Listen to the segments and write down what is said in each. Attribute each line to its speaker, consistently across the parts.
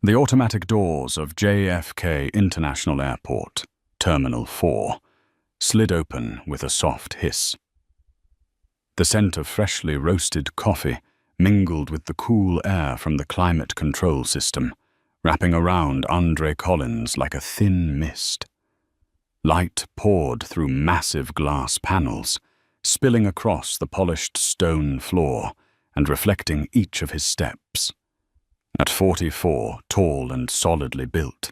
Speaker 1: The automatic doors of JFK International Airport, Terminal 4, slid open with a soft hiss. The scent of freshly roasted coffee mingled with the cool air from the climate control system, wrapping around Andre Collins like a thin mist. Light poured through massive glass panels, spilling across the polished stone floor and reflecting each of his steps. At 44, tall and solidly built,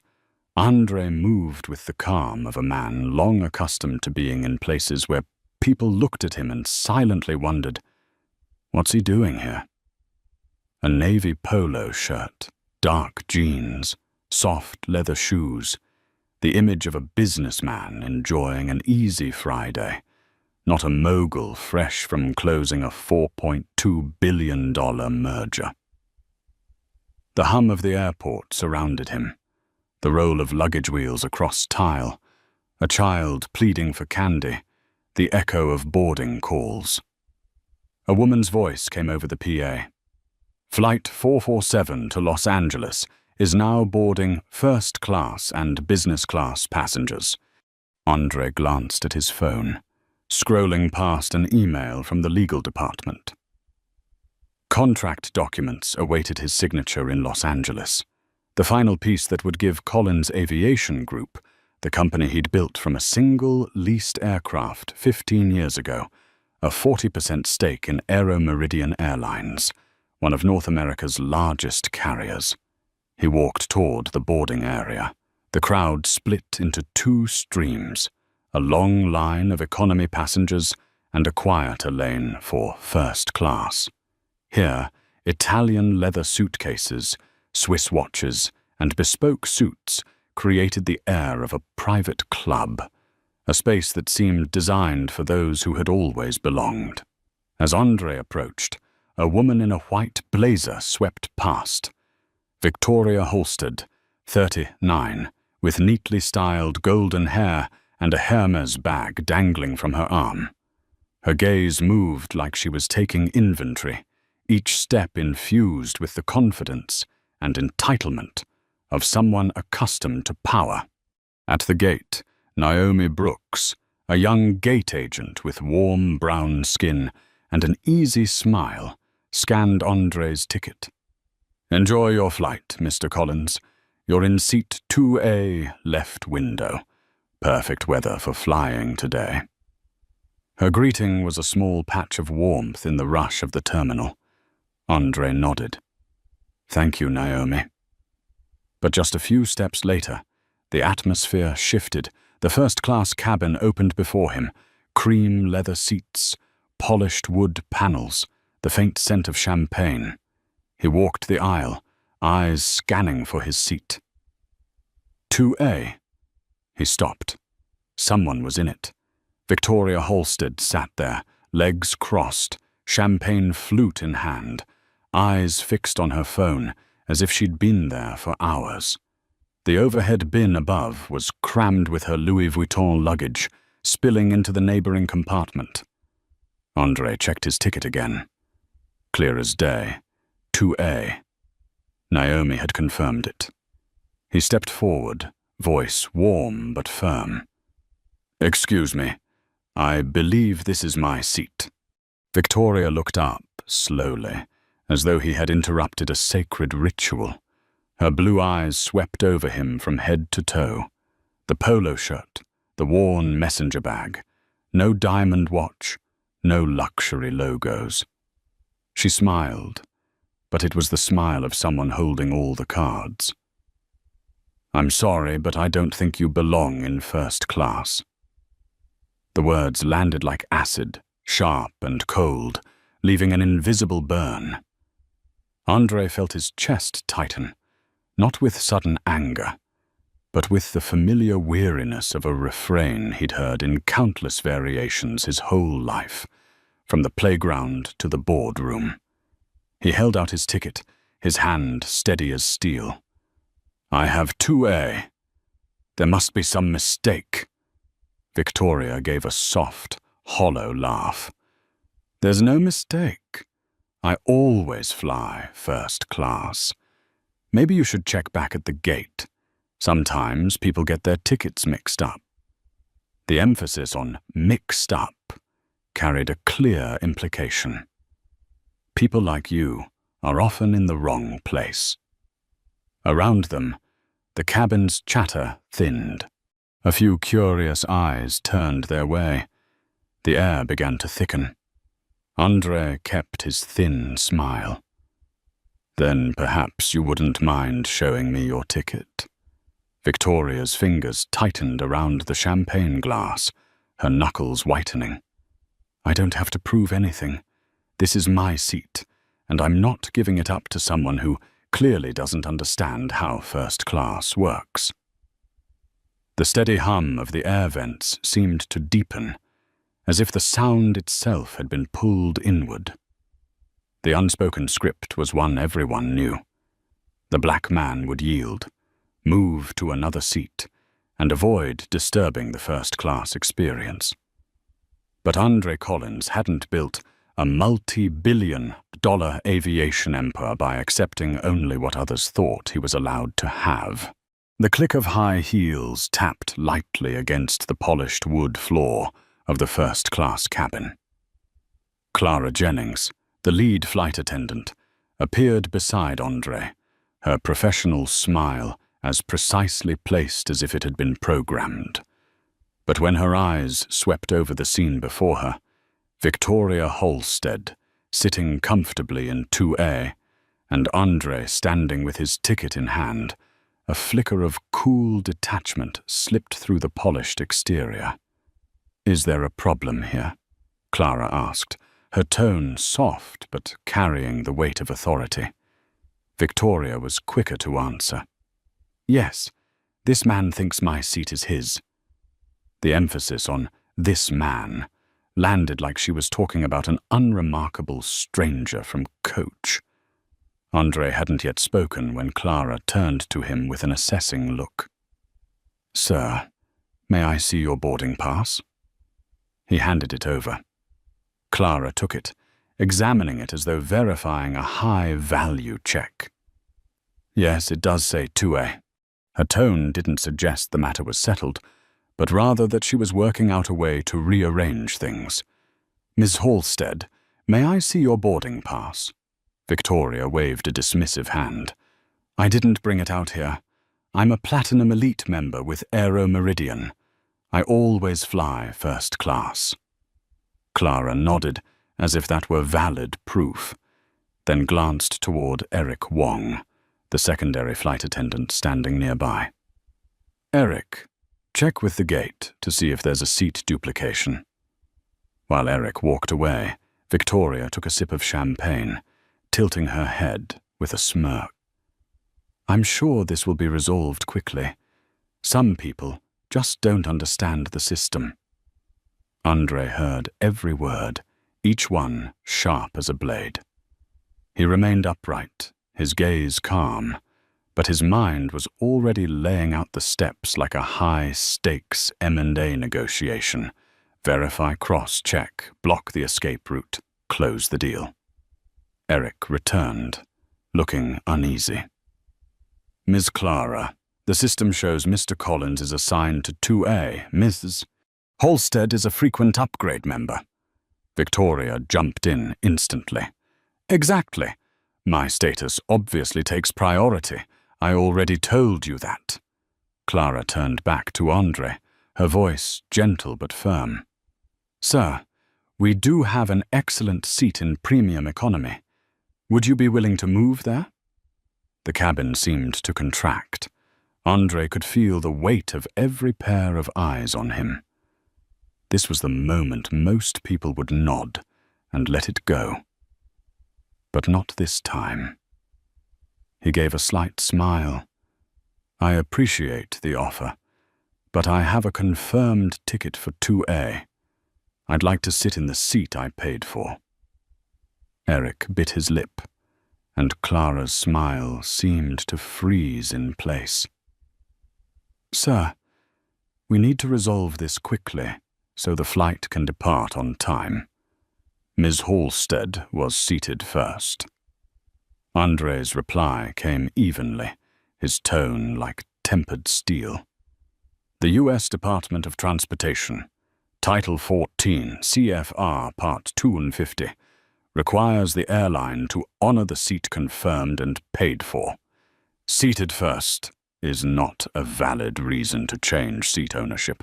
Speaker 1: Andre moved with the calm of a man long accustomed to being in places where people looked at him and silently wondered, what's he doing here? A navy polo shirt, dark jeans, soft leather shoes, the image of a businessman enjoying an easy Friday, not a mogul fresh from closing a $4.2 billion merger. The hum of the airport surrounded him, the roll of luggage wheels across tile, a child pleading for candy, the echo of boarding calls. A woman's voice came over the PA. Flight 447 to Los Angeles is now boarding first class and business class passengers. Andre glanced at his phone, scrolling past an email from the legal department. Contract documents awaited his signature in Los Angeles, the final piece that would give Collins Aviation Group, the company he'd built from a single leased aircraft 15 years ago, a 40% stake in Aero Meridian Airlines, one of North America's largest carriers. He walked toward the boarding area. The crowd split into two streams, a long line of economy passengers and a quieter lane for first class. Here, Italian leather suitcases, Swiss watches, and bespoke suits created the air of a private club, a space that seemed designed for those who had always belonged. As Andre approached, a woman in a white blazer swept past. Victoria Halstead, 39, with neatly styled golden hair and a Hermes bag dangling from her arm. Her gaze moved like she was taking inventory, each step infused with the confidence and entitlement of someone accustomed to power. At the gate, Naomi Brooks, a young gate agent with warm brown skin and an easy smile, scanned Andre's ticket. "Enjoy your flight, Mr. Collins. You're in seat 2A, left window. Perfect weather for flying today." Her greeting was a small patch of warmth in the rush of the terminal. Andre nodded. "Thank you, Naomi." But just a few steps later, the atmosphere shifted. The first-class cabin opened before him, cream leather seats, polished wood panels, the faint scent of champagne. He walked the aisle, eyes scanning for his seat. 2A. He stopped. Someone was in it. Victoria Halstead sat there, legs crossed, champagne flute in hand, eyes fixed on her phone as if she'd been there for hours. The overhead bin above was crammed with her Louis Vuitton luggage, spilling into the neighboring compartment. Andre checked his ticket again. Clear as day. 2A. Naomi had confirmed it. He stepped forward, voice warm but firm. "Excuse me. I believe this is my seat." Victoria looked up slowly, as though he had interrupted a sacred ritual. Her blue eyes swept over him from head to toe. The polo shirt, the worn messenger bag, no diamond watch, no luxury logos. She smiled, but it was the smile of someone holding all the cards. "I'm sorry, but I don't think you belong in first class." The words landed like acid, sharp and cold, leaving an invisible burn. Andre felt his chest tighten, not with sudden anger, but with the familiar weariness of a refrain he'd heard in countless variations his whole life, from the playground to the boardroom. He held out his ticket, his hand steady as steel. "I have 2A. There must be some mistake." Victoria gave a soft, hollow laugh. "There's no mistake. I always fly first class. Maybe you should check back at the gate. Sometimes people get their tickets mixed up." The emphasis on "mixed up" carried a clear implication. People like you are often in the wrong place. Around them, the cabin's chatter thinned. A few curious eyes turned their way. The air began to thicken. Andre kept his thin smile. "Then perhaps you wouldn't mind showing me your ticket." Victoria's fingers tightened around the champagne glass, her knuckles whitening. "I don't have to prove anything. This is my seat, and I'm not giving it up to someone who clearly doesn't understand how first class works." The steady hum of the air vents seemed to deepen, as if the sound itself had been pulled inward. The unspoken script was one everyone knew. The black man would yield, move to another seat, and avoid disturbing the first-class experience. But Andre Collins hadn't built a multi-billion-dollar aviation empire by accepting only what others thought he was allowed to have. The click of high heels tapped lightly against the polished wood floor of the first-class cabin. Clara Jennings, the lead flight attendant, appeared beside Andre, her professional smile as precisely placed as if it had been programmed. But when her eyes swept over the scene before her, Victoria Halstead, sitting comfortably in 2A, and Andre standing with his ticket in hand, a flicker of cool detachment slipped through the polished exterior. "Is there a problem here?" Clara asked, her tone soft but carrying the weight of authority. Victoria was quicker to answer. "Yes, this man thinks my seat is his." The emphasis on "this man" landed like she was talking about an unremarkable stranger from Coach. Andre hadn't yet spoken when Clara turned to him with an assessing look. "Sir, may I see your boarding pass?" He handed it over. Clara took it, examining it as though verifying a high-value check. "Yes, it does say 2A. Her tone didn't suggest the matter was settled, but rather that she was working out a way to rearrange things. "Miss Halstead, may I see your boarding pass?" Victoria waved a dismissive hand. "I didn't bring it out here. I'm a Platinum Elite member with Aero Meridian. I always fly first class." Clara nodded, as if that were valid proof, then glanced toward Eric Wong, the secondary flight attendant standing nearby. "Eric, check with the gate to see if there's a seat duplication." While Eric walked away, Victoria took a sip of champagne, tilting her head with a smirk. "I'm sure this will be resolved quickly. Some people just don't understand the system." Andre heard every word, each one sharp as a blade. He remained upright, his gaze calm, but his mind was already laying out the steps like a high-stakes M&A negotiation. Verify, cross-check, block the escape route, close the deal. Eric returned, looking uneasy. "Ms. Clara, the system shows Mr. Collins is assigned to 2A. Mrs. Halstead is a frequent upgrade member." Victoria jumped in instantly. "Exactly. My status obviously takes priority. I already told you that." Clara turned back to Andre, her voice gentle but firm. "Sir, we do have an excellent seat in premium economy. Would you be willing to move there?" The cabin seemed to contract. Andre could feel the weight of every pair of eyes on him. This was the moment most people would nod and let it go. But not this time. He gave a slight smile. "I appreciate the offer, but I have a confirmed ticket for 2A. I'd like to sit in the seat I paid for." Eric bit his lip, and Clara's smile seemed to freeze in place. "Sir, we need to resolve this quickly so the flight can depart on time." Ms. Halstead was seated first. Andre's reply came evenly, his tone like tempered steel. The U.S. Department of Transportation, Title 14, CFR Part 250, requires the airline to honor the seat confirmed and paid for. Seated first is not a valid reason to change seat ownership.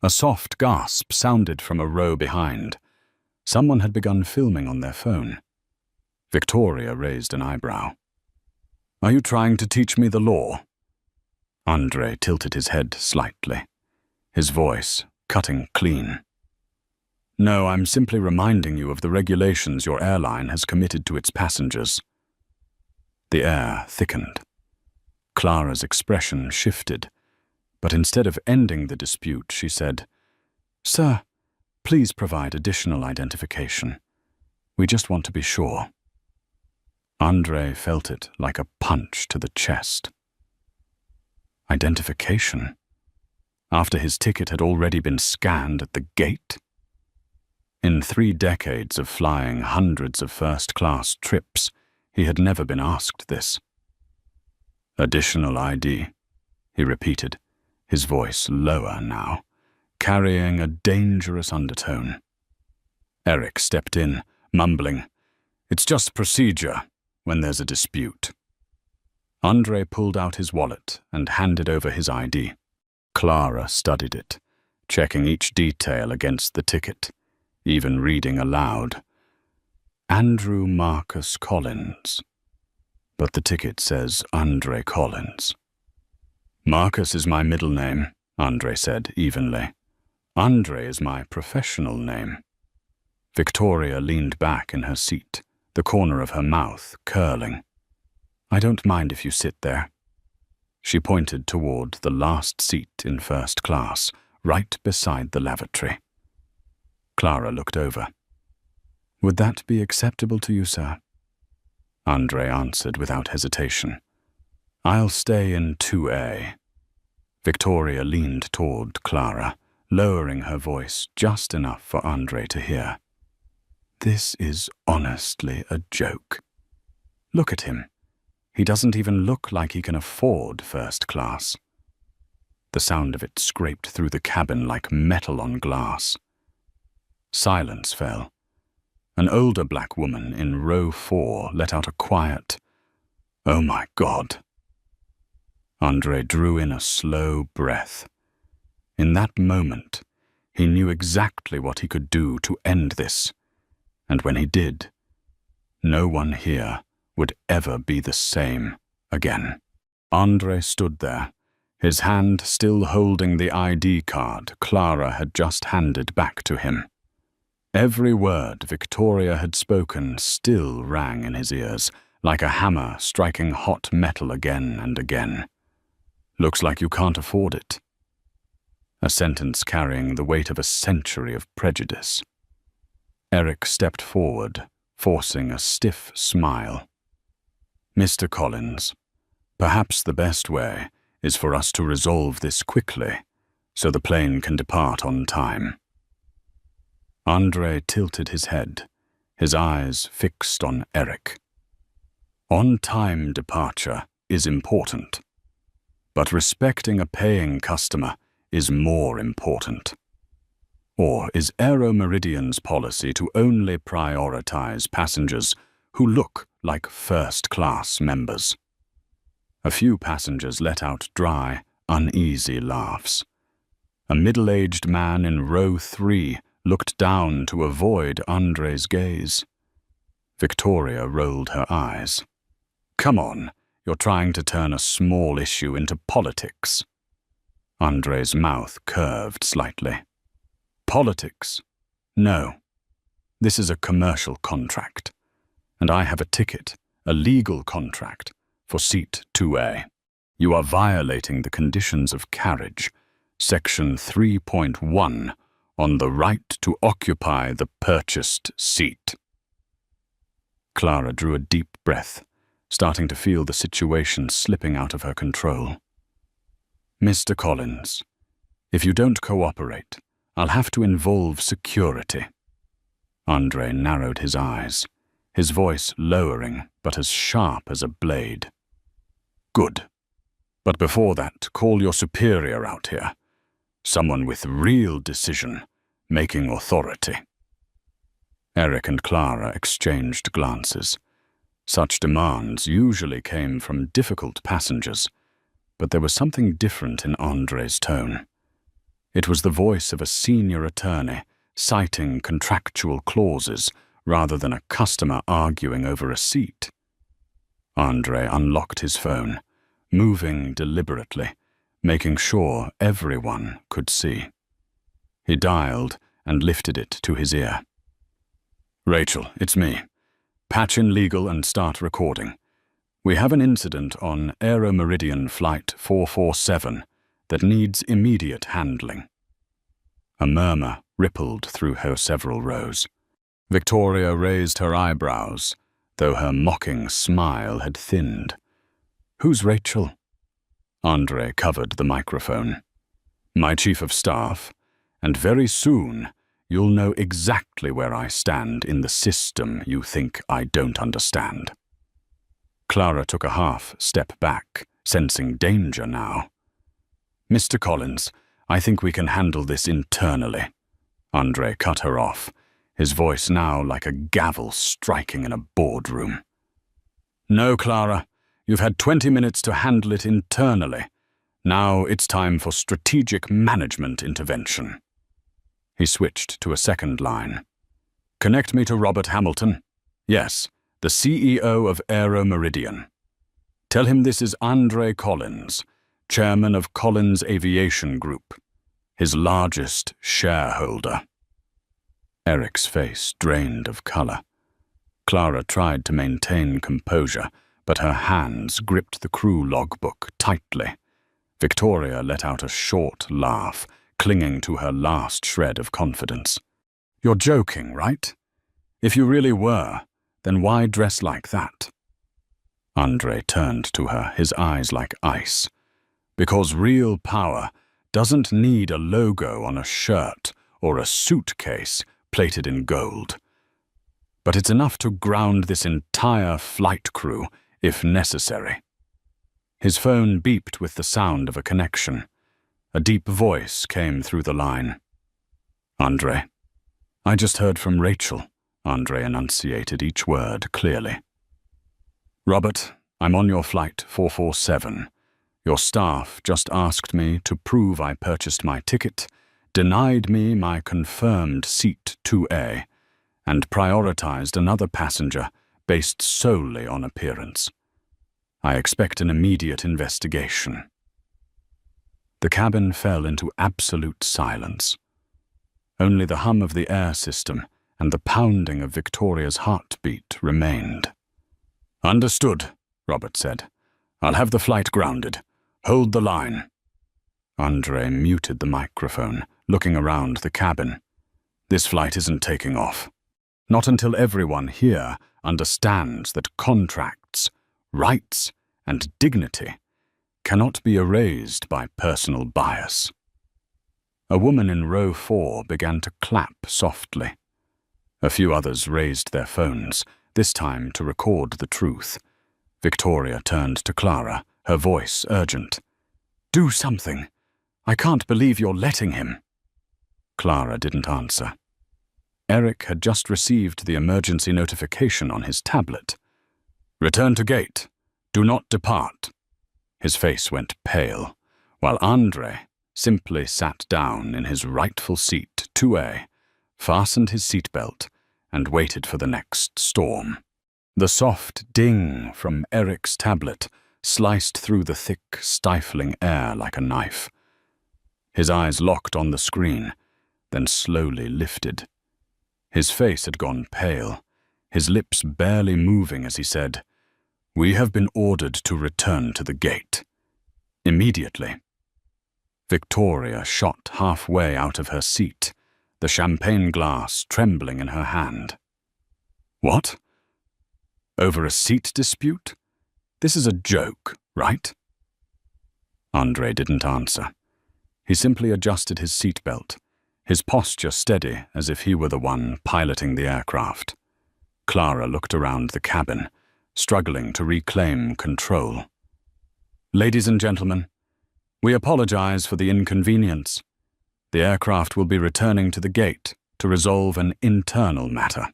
Speaker 1: A soft gasp sounded from a row behind. Someone had begun filming on their phone. Victoria raised an eyebrow. "Are you trying to teach me the law?" Andre tilted his head slightly, his voice cutting clean. "No, I'm simply reminding you of the regulations your airline has committed to its passengers." The air thickened. Clara's expression shifted, but instead of ending the dispute, she said, "Sir, please provide additional identification. We just want to be sure." Andre felt it like a punch to the chest. Identification? After his ticket had already been scanned at the gate? In 3 decades of flying hundreds of first-class trips, he had never been asked this. "Additional ID," he repeated, his voice lower now, carrying a dangerous undertone. Eric stepped in, mumbling, "It's just procedure when there's a dispute." Andre pulled out his wallet and handed over his ID. Clara studied it, checking each detail against the ticket, even reading aloud. "Andrew Marcus Collins." But the ticket says Andre Collins. "Marcus is my middle name," Andre said evenly. "Andre is my professional name." Victoria leaned back in her seat, the corner of her mouth curling. "I don't mind if you sit there." She pointed toward the last seat in first class, right beside the lavatory. Clara looked over. "Would that be acceptable to you, sir?" Andre answered without hesitation. "I'll stay in 2A. Victoria leaned toward Clara, lowering her voice just enough for Andre to hear. "This is honestly a joke. Look at him. He doesn't even look like he can afford first class." The sound of it scraped through the cabin like metal on glass. Silence fell. An older black woman in row 4 let out a quiet, "Oh my God." Andre drew in a slow breath. In that moment, he knew exactly what he could do to end this, and when he did, no one here would ever be the same again. Andre stood there, his hand still holding the ID card Clara had just handed back to him. Every word Victoria had spoken still rang in his ears, like a hammer striking hot metal again and again. "Looks like you can't afford it." A sentence carrying the weight of a century of prejudice. Eric stepped forward, forcing a stiff smile. "Mr. Collins, perhaps the best way is for us to resolve this quickly, so the plane can depart on time." Andre tilted his head, his eyes fixed on Eric. On-time departure is important, but respecting a paying customer is more important. Or is Aero Meridian's policy to only prioritize passengers who look like first-class members? A few passengers let out dry, uneasy laughs. A middle-aged man in row 3 looked down to avoid Andre's gaze. Victoria rolled her eyes. "Come on, you're trying to turn a small issue into politics." Andre's mouth curved slightly. "Politics? No. This is a commercial contract, and I have a ticket, a legal contract, for seat 2A. You are violating the conditions of carriage, Section 3.1, on the right to occupy the purchased seat." Clara drew a deep breath, starting to feel the situation slipping out of her control. "Mr. Collins, if you don't cooperate, I'll have to involve security." Andre narrowed his eyes, his voice lowering but as sharp as a blade. "Good. But before that, call your superior out here. Someone with real decision-making authority." Eric and Clara exchanged glances. Such demands usually came from difficult passengers, but there was something different in Andre's tone. It was the voice of a senior attorney, citing contractual clauses rather than a customer arguing over a seat. Andre unlocked his phone, moving deliberately, making sure everyone could see. He dialed and lifted it to his ear. "Rachel, it's me. Patch in legal and start recording. We have an incident on Aero-Meridian Flight 447 that needs immediate handling." A murmur rippled through her several rows. Victoria raised her eyebrows, though her mocking smile had thinned. "Who's Rachel?" Andre covered the microphone. "My chief of staff, and very soon you'll know exactly where I stand in the system you think I don't understand." Clara took a half step back, sensing danger now. "Mr. Collins, I think we can handle this internally." Andre cut her off, his voice now like a gavel striking in a boardroom. "No, Clara, you've had 20 minutes to handle it internally. Now it's time for strategic management intervention." He switched to a second line. "Connect me to Robert Hamilton. Yes, the CEO of Aero-Meridian. Tell him this is Andre Collins, chairman of Collins Aviation Group, his largest shareholder." Eric's face drained of color. Clara tried to maintain composure, but her hands gripped the crew logbook tightly. Victoria let out a short laugh, clinging to her last shred of confidence. "You're joking, right? If you really were, then why dress like that?" Andre turned to her, his eyes like ice. "Because real power doesn't need a logo on a shirt or a suitcase plated in gold. But it's enough to ground this entire flight crew, if necessary." His phone beeped with the sound of a connection. A deep voice came through the line. "Andre." "I just heard from Rachel." Andre enunciated each word clearly. "Robert, I'm on your flight 447. Your staff just asked me to prove I purchased my ticket, denied me my confirmed seat 2A, and prioritized another passenger based solely on appearance. I expect an immediate investigation." The cabin fell into absolute silence. Only the hum of the air system and the pounding of Victoria's heartbeat remained. "Understood," Robert said. "I'll have the flight grounded. Hold the line." Andre muted the microphone, looking around the cabin. "This flight isn't taking off. Not until everyone here understands that contracts, rights, and dignity cannot be erased by personal bias." A woman in row 4 began to clap softly. A few others raised their phones, this time to record the truth. Victoria turned to Clara, her voice urgent. "Do something. I can't believe you're letting him." Clara didn't answer. Eric had just received the emergency notification on his tablet. "Return to gate. Do not depart." His face went pale, while Andre simply sat down in his rightful seat 2A, fastened his seatbelt, and waited for the next storm. The soft ding from Eric's tablet sliced through the thick, stifling air like a knife. His eyes locked on the screen, then slowly lifted. His face had gone pale, his lips barely moving as he said, "We have been ordered to return to the gate. Immediately." Victoria shot halfway out of her seat, the champagne glass trembling in her hand. "What? Over a seat dispute? This is a joke, right?" Andre didn't answer. He simply adjusted his seatbelt, his posture steady as if he were the one piloting the aircraft. Clara looked around the cabin, struggling to reclaim control. "Ladies and gentlemen, we apologize for the inconvenience. The aircraft will be returning to the gate to resolve an internal matter."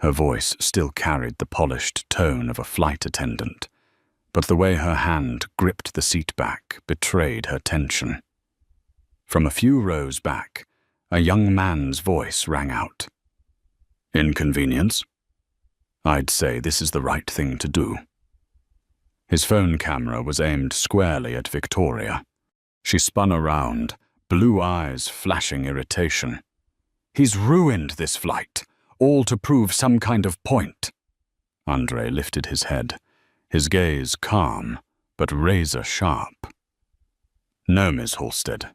Speaker 1: Her voice still carried the polished tone of a flight attendant, but the way her hand gripped the seat back betrayed her tension. From a few rows back, a young man's voice rang out. "Inconvenience? I'd say this is the right thing to do." His phone camera was aimed squarely at Victoria. She spun around, blue eyes flashing irritation. "He's ruined this flight, all to prove some kind of point." Andre lifted his head, his gaze calm but razor-sharp. "No, Miss Halstead.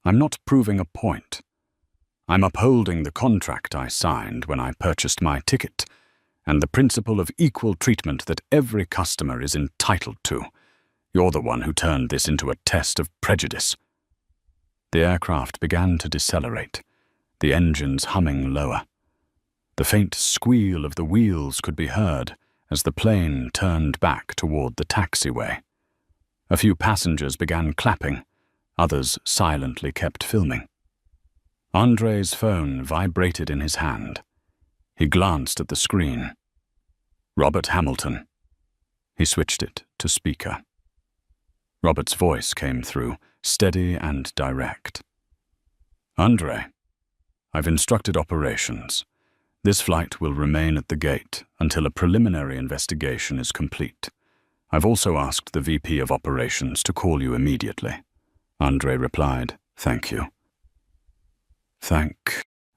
Speaker 1: I'm not proving a point. I'm upholding the contract I signed when I purchased my ticket, and the principle of equal treatment that every customer is entitled to. You're the one who turned this into a test of prejudice." The aircraft began to decelerate, the engines humming lower. The faint squeal of the wheels could be heard as the plane turned back toward the taxiway. A few passengers began clapping, others silently kept filming. Andre's phone vibrated in his hand. He glanced at the screen. "Robert Hamilton." He switched it to speaker. Robert's voice came through, steady and direct. "Andre, I've instructed operations. This flight will remain at the gate until a preliminary investigation is complete. I've also asked the VP of Operations to call you immediately." Andre replied, "Thank you."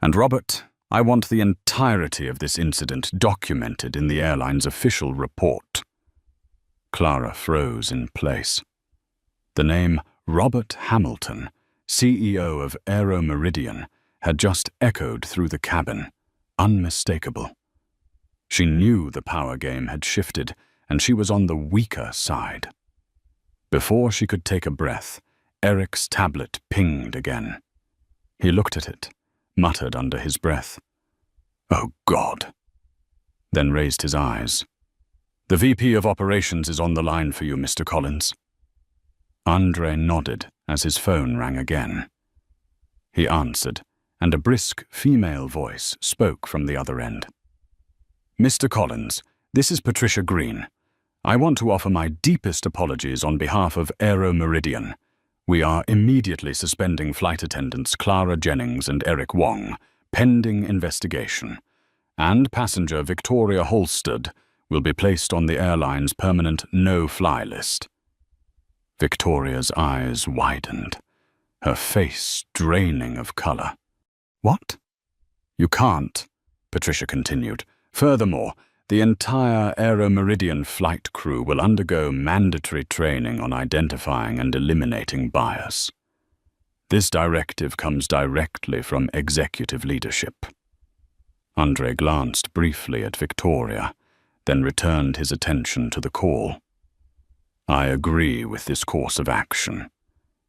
Speaker 1: "And Robert, I want the entirety of this incident documented in the airline's official report." Clara froze in place. The name Robert Hamilton, CEO of Aero Meridian, had just echoed through the cabin, unmistakable. She knew the power game had shifted, and she was on the weaker side. Before she could take a breath, Eric's tablet pinged again. He looked at it, muttered under his breath, "Oh, God," then raised his eyes. "The VP of Operations is on the line for you, Mr. Collins." Andre nodded as his phone rang again. He answered, and a brisk female voice spoke from the other end. "Mr. Collins, this is Patricia Green. I want to offer my deepest apologies on behalf of Aero Meridian. We are immediately suspending flight attendants Clara Jennings and Eric Wong, pending investigation, and passenger Victoria Halstead will be placed on the airline's permanent no-fly list." Victoria's eyes widened, her face draining of color. "What?" "You can't," Patricia continued. "Furthermore, the entire Aero Meridian flight crew will undergo mandatory training on identifying and eliminating bias. This directive comes directly from executive leadership." Andre glanced briefly at Victoria, then returned his attention to the call. "I agree with this course of action,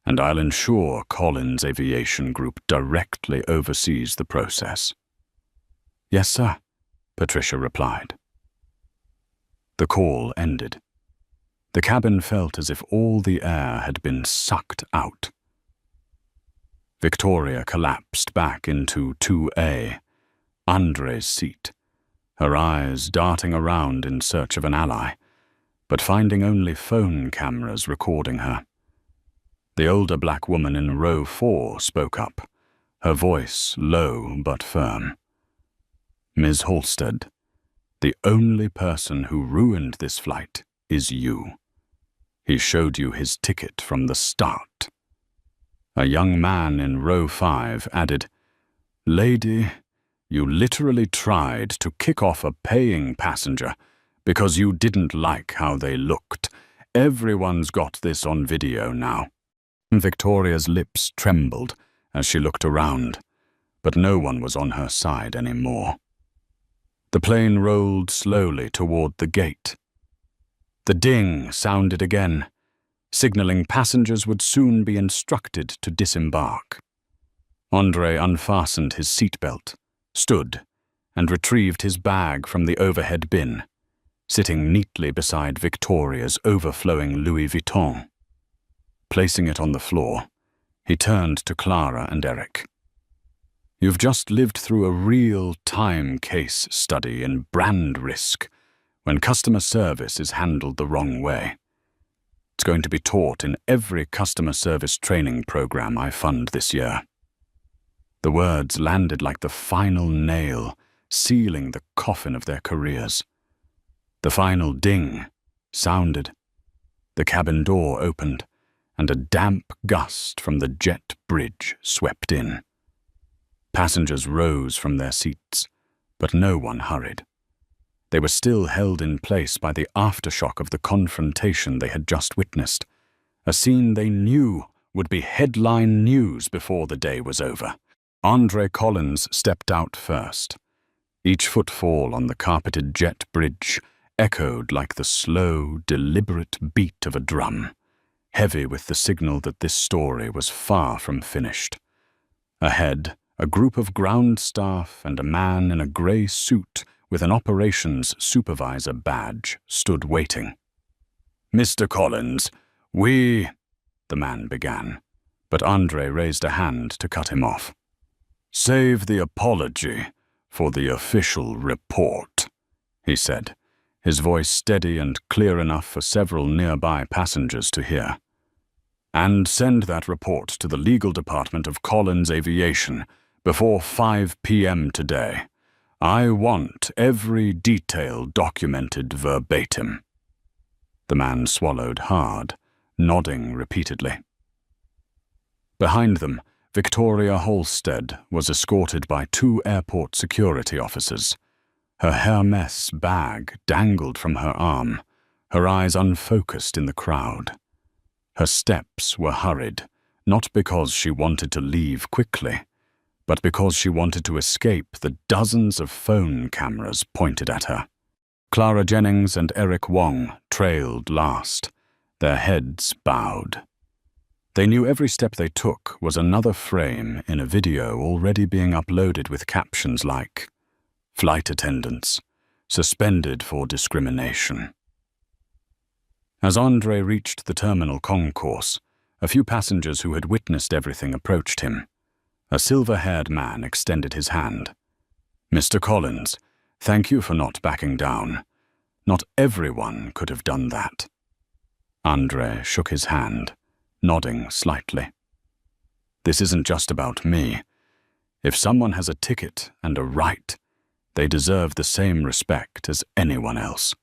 Speaker 1: and I'll ensure Collins Aviation Group directly oversees the process." "Yes, sir," Patricia replied. The call ended. The cabin felt as if all the air had been sucked out. Victoria collapsed back into 2A, Andre's seat, her eyes darting around in search of an ally, but finding only phone cameras recording her. The older black woman in row 4 spoke up, her voice low but firm. "Ms. Halstead, the only person who ruined this flight is you. He showed you his ticket from the start." A young man in row 5 added, "Lady, you literally tried to kick off a paying passenger because you didn't like how they looked. Everyone's got this on video now." Victoria's lips trembled as she looked around, but no one was on her side anymore. The plane rolled slowly toward the gate. The ding sounded again, signaling passengers would soon be instructed to disembark. Andre unfastened his seatbelt, stood, and retrieved his bag from the overhead bin, sitting neatly beside Victoria's overflowing Louis Vuitton. Placing it on the floor, he turned to Clara and Eric. "You've just lived through a real-time case study in brand risk when customer service is handled the wrong way. It's going to be taught in every customer service training program I fund this year." The words landed like the final nail, sealing the coffin of their careers. The final ding sounded. The cabin door opened, and a damp gust from the jet bridge swept in. Passengers rose from their seats, but no one hurried. They were still held in place by the aftershock of the confrontation they had just witnessed, a scene they knew would be headline news before the day was over. Andre Collins stepped out first. Each footfall on the carpeted jet bridge echoed like the slow, deliberate beat of a drum, heavy with the signal that this story was far from finished. Ahead, a group of ground staff and a man in a grey suit with an operations supervisor badge stood waiting. "Mr. Collins, the man began, but Andre raised a hand to cut him off. "Save the apology for the official report," he said, his voice steady and clear enough for several nearby passengers to hear. "And send that report to the legal department of Collins Aviation before 5 p.m. today. I want every detail documented verbatim." The man swallowed hard, nodding repeatedly. Behind them, Victoria Halstead was escorted by 2 airport security officers. Her Hermes bag dangled from her arm, her eyes unfocused in the crowd. Her steps were hurried, not because she wanted to leave quickly, but because she wanted to escape the dozens of phone cameras pointed at her. Clara Jennings and Eric Wong trailed last, their heads bowed. They knew every step they took was another frame in a video already being uploaded with captions like, "Flight attendants, suspended for discrimination." As Andre reached the terminal concourse, a few passengers who had witnessed everything approached him. A silver-haired man extended his hand. "Mr. Collins, thank you for not backing down. Not everyone could have done that." Andre shook his hand, nodding slightly. "This isn't just about me. If someone has a ticket and a right, they deserve the same respect as anyone else."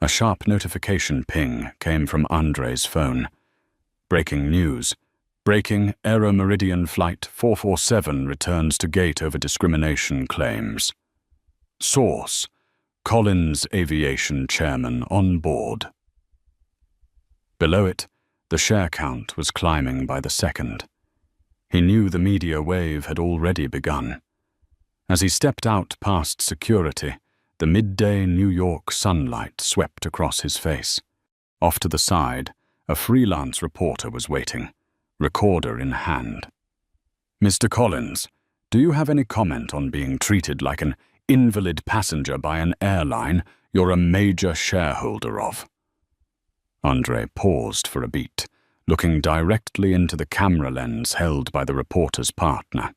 Speaker 1: A sharp notification ping came from Andre's phone. "Breaking news. Breaking Aero Meridian Flight 447 returns to gate over discrimination claims. Source: Collins Aviation Chairman on board." Below it, the share count was climbing by the second. He knew the media wave had already begun. As he stepped out past security, the midday New York sunlight swept across his face. Off to the side, a freelance reporter was waiting, recorder in hand. "Mr. Collins, do you have any comment on being treated like an invalid passenger by an airline you're a major shareholder of?" Andre paused for a beat, looking directly into the camera lens held by the reporter's partner.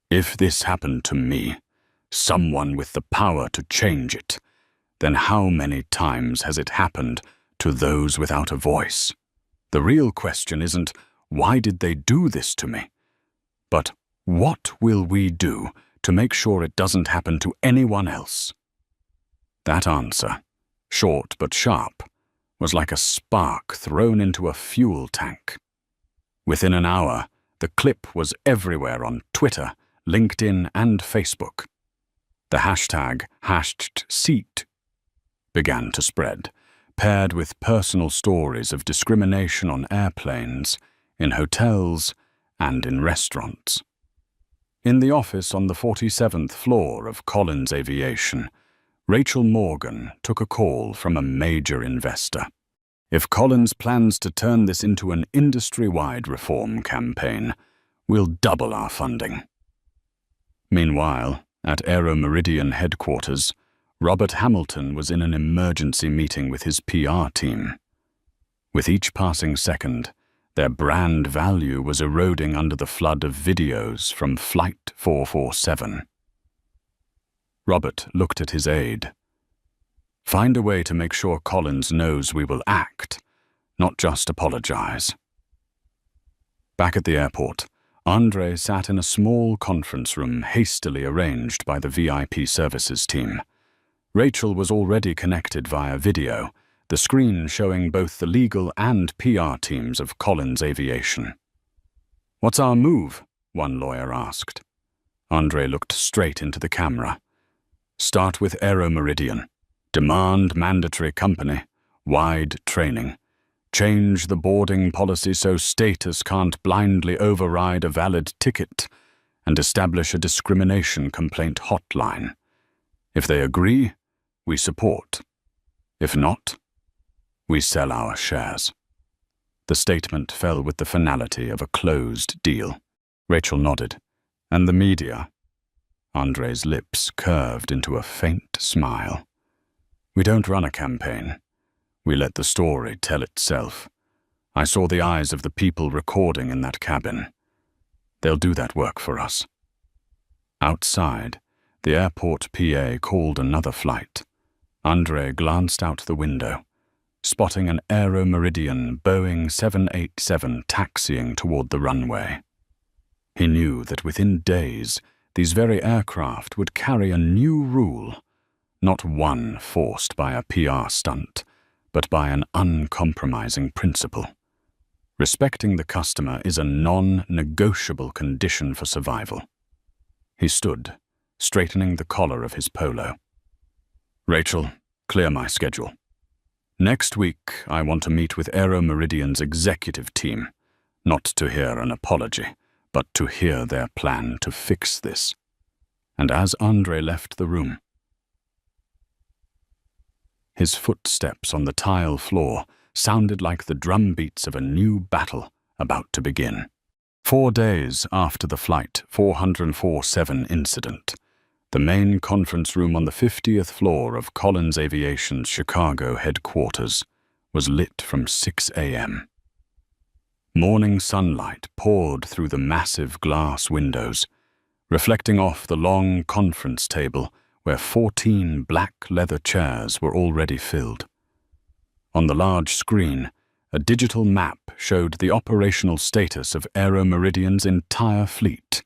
Speaker 1: "If this happened to me, someone with the power to change it, then how many times has it happened to those without a voice? The real question isn't, why did they do this to me? But what will we do to make sure it doesn't happen to anyone else?" That answer, short but sharp, was like a spark thrown into a fuel tank. Within an hour, the clip was everywhere on Twitter, LinkedIn, and Facebook. The hashtag #seat began to spread, paired with personal stories of discrimination on airplanes, in hotels, and in restaurants. In the office on the 47th floor of Collins Aviation, Rachel Morgan took a call from a major investor. "If Collins plans to turn this into an industry-wide reform campaign, we'll double our funding." Meanwhile, At Aeromeridian headquarters, Robert Hamilton was in an emergency meeting with his PR team. With each passing second, their brand value was eroding under the flood of videos from Flight 447. Robert looked at his aide. "Find a way to make sure Collins knows we will act, not just apologize." Back at the airport, Andre sat in a small conference room hastily arranged by the VIP services team. Rachel was already connected via video, the screen showing both the legal and PR teams of Collins Aviation. "What's our move?" one lawyer asked. Andre looked straight into the camera. "Start with Aeromeridian. Demand mandatory company, wide training. Change the boarding policy so status can't blindly override a valid ticket, and establish a discrimination complaint hotline. If they agree, we support. If not, we sell our shares." The statement fell with the finality of a closed deal. Rachel nodded. "And the media?" Andre's lips curved into a faint smile. "We don't run a campaign. We let the story tell itself. I saw the eyes of the people recording in that cabin. They'll do that work for us." Outside, the airport PA called another flight. Andre glanced out the window, spotting an Aeromeridian Boeing 787 taxiing toward the runway. He knew that within days, these very aircraft would carry a new rule, not one forced by a PR stunt, but by an uncompromising principle. Respecting the customer is a non-negotiable condition for survival. He stood, straightening the collar of his polo. "Rachel, clear my schedule. Next week, I want to meet with Aeromeridian's executive team, not to hear an apology, but to hear their plan to fix this." And as Andre left the room, his footsteps on the tile floor sounded like the drumbeats of a new battle about to begin. 4 days after the Flight 447 incident, the main conference room on the 50th floor of Collins Aviation's Chicago headquarters was lit from 6 a.m. Morning sunlight poured through the massive glass windows, reflecting off the long conference table where 14 black leather chairs were already filled. On the large screen, a digital map showed the operational status of Aeromeridian's entire fleet,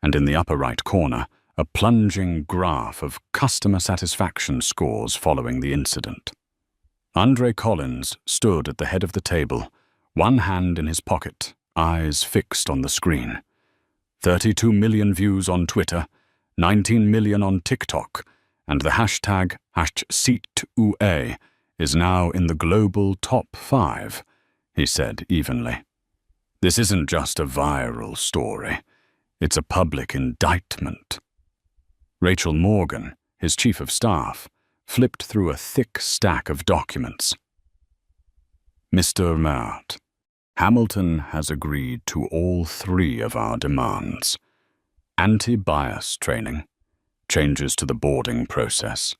Speaker 1: and in the upper right corner, a plunging graph of customer satisfaction scores following the incident. Andre Collins stood at the head of the table, one hand in his pocket, eyes fixed on the screen. 32 million views on Twitter, 19 million on TikTok, and the hashtag #SeatUA is now in the global top 5, he said evenly. "This isn't just a viral story. It's a public indictment." Rachel Morgan, his chief of staff, flipped through a thick stack of documents. "Mr. Mert, Hamilton has agreed to all 3 of our demands: anti-bias training, changes to the boarding process,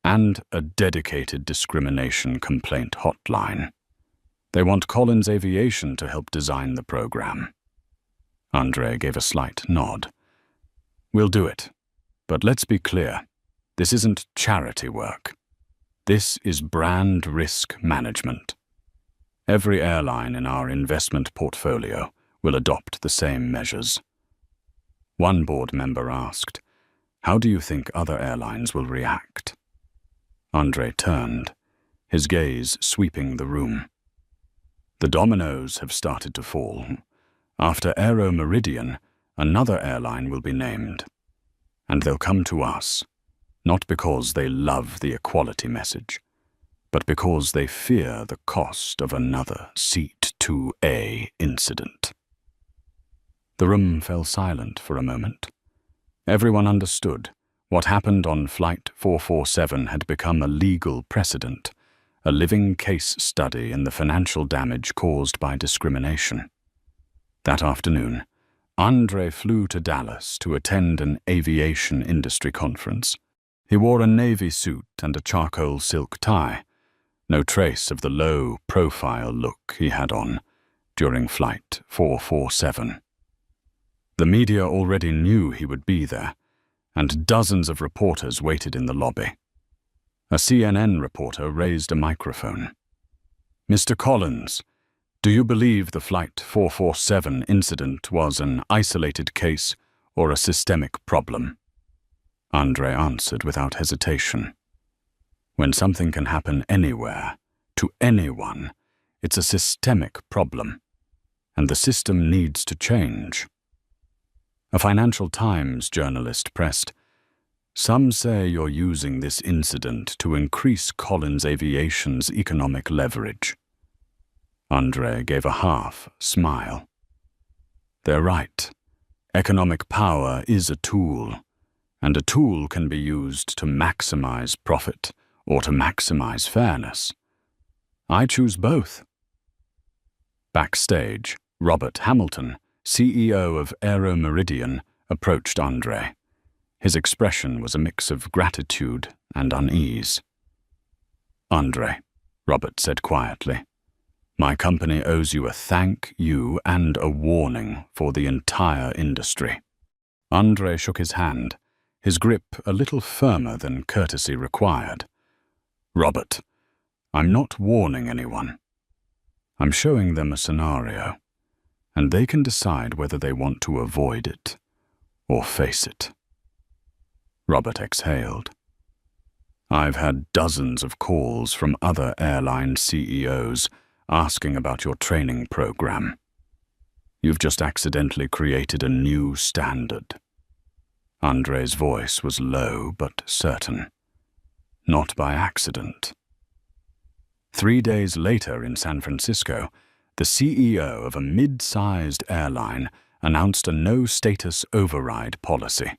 Speaker 1: and a dedicated discrimination complaint hotline. They want Collins Aviation to help design the program." Andre gave a slight nod. "We'll do it. But let's be clear, this isn't charity work. This is brand risk management. Every airline in our investment portfolio will adopt the same measures." One board member asked, "How do you think other airlines will react?" Andre turned, his gaze sweeping the room. "The dominoes have started to fall. After Aeromeridian, another airline will be named. And they'll come to us, not because they love the equality message, but because they fear the cost of another Seat 2A incident." The room fell silent for a moment. Everyone understood what happened on Flight 447 had become a legal precedent, a living case study in the financial damage caused by discrimination. That afternoon, Andre flew to Dallas to attend an aviation industry conference. He wore a navy suit and a charcoal silk tie, no trace of the low-profile look he had on during Flight 447. The media already knew he would be there, and dozens of reporters waited in the lobby. A CNN reporter raised a microphone. "Mr. Collins, do you believe the Flight 447 incident was an isolated case or a systemic problem?" Andre answered without hesitation. "When something can happen anywhere, to anyone, it's a systemic problem, and the system needs to change." A Financial Times journalist pressed, "Some say you're using this incident to increase Collins Aviation's economic leverage." Andre gave a half smile. "They're right. Economic power is a tool, and a tool can be used to maximize profit or to maximize fairness. I choose both." Backstage, Robert Hamilton, CEO of Aero Meridian, approached Andre. His expression was a mix of gratitude and unease. "Andre," Robert said quietly, "my company owes you a thank you and a warning for the entire industry." Andre shook his hand, his grip a little firmer than courtesy required. "Robert, I'm not warning anyone. I'm showing them a scenario, and they can decide whether they want to avoid it or face it." Robert exhaled. "I've had dozens of calls from other airline CEOs asking about your training program. You've just accidentally created a new standard." Andre's voice was low but certain. "Not by accident." 3 days later in San Francisco, the CEO of a mid-sized airline announced a no-status override policy,